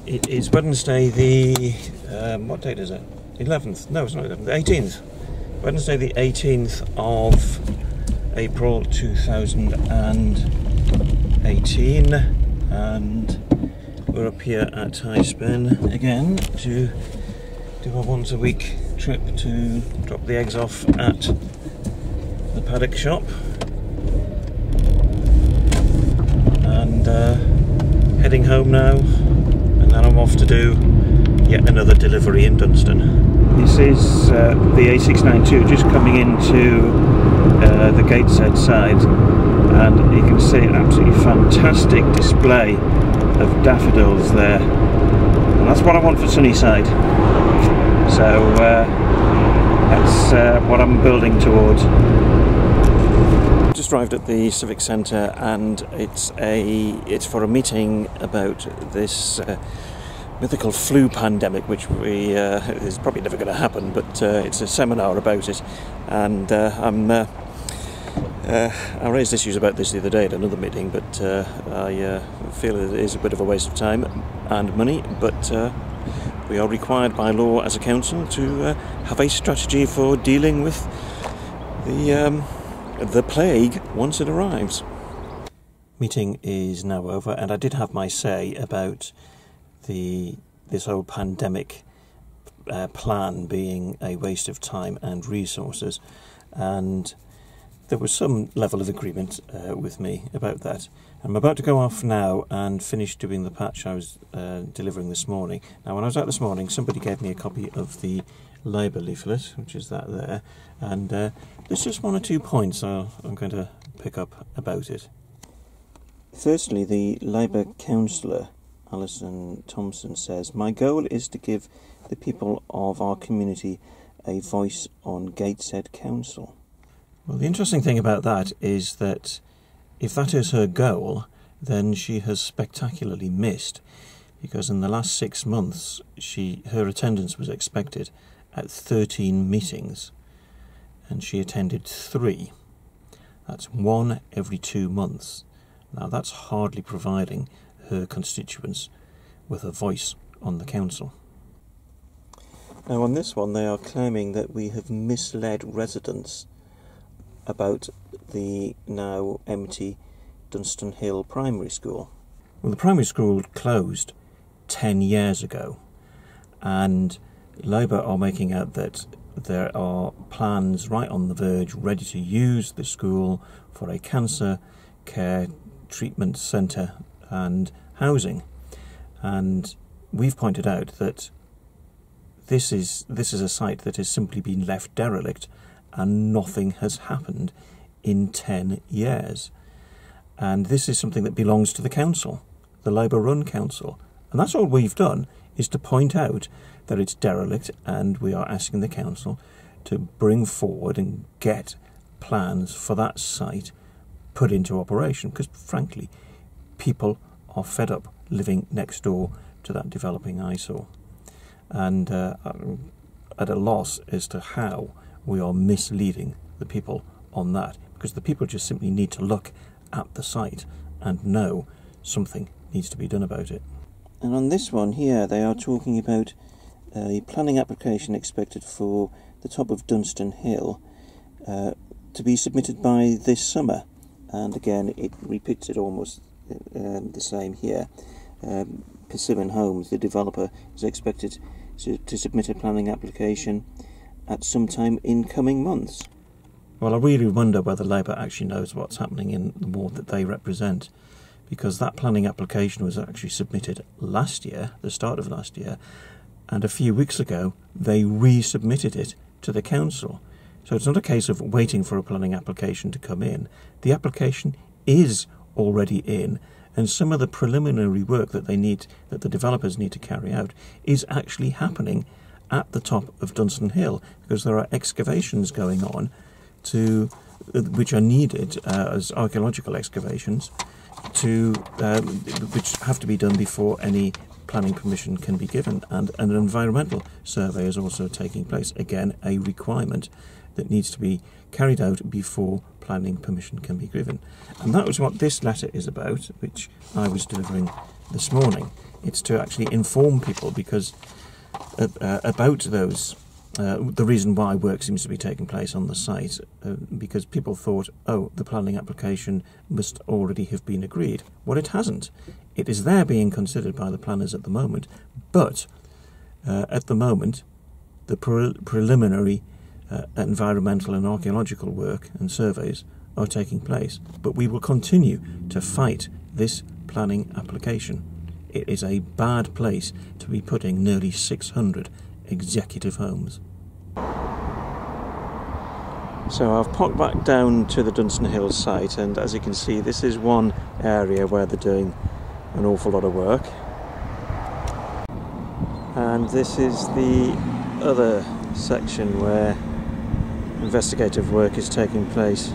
It is Wednesday the, what date is it? 11th? No, it's not 11th, the 18th. Wednesday the 18th of April 2018, and we're up here at High Spin again to do a once a week trip to drop the eggs off at the paddock shop, and heading home now, and then I'm off to do yet another delivery in Dunston. This is the A692 just coming into the Gateshead side, and you can see an absolutely fantastic display of daffodils there, and that's what I want for Sunnyside. So that's what I'm building towards. Just arrived at the Civic Centre, and it's for a meeting about this mythical flu pandemic, which is probably never going to happen, but it's a seminar about it, and I raised issues about this the other day at another meeting, but I feel it is a bit of a waste of time and money, but we are required by law as a council to have a strategy for dealing with the plague once it arrives. Meeting is now over, and I did have my say about this whole pandemic plan being a waste of time and resources, and there was some level of agreement with me about that. I'm about to go off now and finish doing the patch I was delivering this morning. Now, when I was out this morning, somebody gave me a copy of the Labour leaflet, which is that there, and there's just one or two points I'm going to pick up about it. Firstly, the Labour councillor, Alison Thompson, says, "My goal is to give the people of our community a voice on Gateshead Council." Well, the interesting thing about that is that if that is her goal, then she has spectacularly missed, because in the last 6 months her attendance was expected at 13 meetings, and she attended 3. That's 1 every 2 months. Now, that's hardly providing her constituents with a voice on the council. Now, on this one, they are claiming that we have misled residents about the now empty Dunston Hill Primary School. Well, the primary school closed 10 years ago, and Labour are making out that there are plans right on the verge, ready to use the school for a cancer care treatment centre and housing. And we've pointed out that this is a site that has simply been left derelict, and nothing has happened in 10 years. And this is something that belongs to the council, the Labour-run council. And that's all we've done, is to point out that it's derelict, and we are asking the council to bring forward and get plans for that site put into operation, because frankly, people are fed up living next door to that developing eyesore. And I'm at a loss as to how we are misleading the people on that, because the people just simply need to look at the site and know something needs to be done about it. And on this one here, they are talking about a planning application expected for the top of Dunston Hill to be submitted by this summer. And again, it repeats it almost the same here. Persimmon Homes, the developer, is expected to submit a planning application at some time in coming months. Well, I really wonder whether Labour actually knows what's happening in the ward that they represent, because that planning application was actually submitted last year, the start of last year, and a few weeks ago they resubmitted it to the council. So it's not a case of waiting for a planning application to come in. The application is already in, and some of the preliminary work that the developers need to carry out is actually happening at the top of Dunston Hill, because there are excavations going on which are needed as archaeological excavations which have to be done before any planning permission can be given, and an environmental survey is also taking place, again a requirement that needs to be carried out before planning permission can be given. And that was what this letter is about, which I was delivering this morning. It's to actually inform people because about those, the reason why work seems to be taking place on the site, because people thought, oh, the planning application must already have been agreed. Well, it hasn't. It is there being considered by the planners at the moment, but at the moment, the preliminary environmental and archaeological work and surveys are taking place. But we will continue to fight this planning application. It is a bad place to be putting nearly 600 executive homes. So I've popped back down to the Dunston Hills site, and as you can see, this is one area where they're doing an awful lot of work. And this is the other section where investigative work is taking place.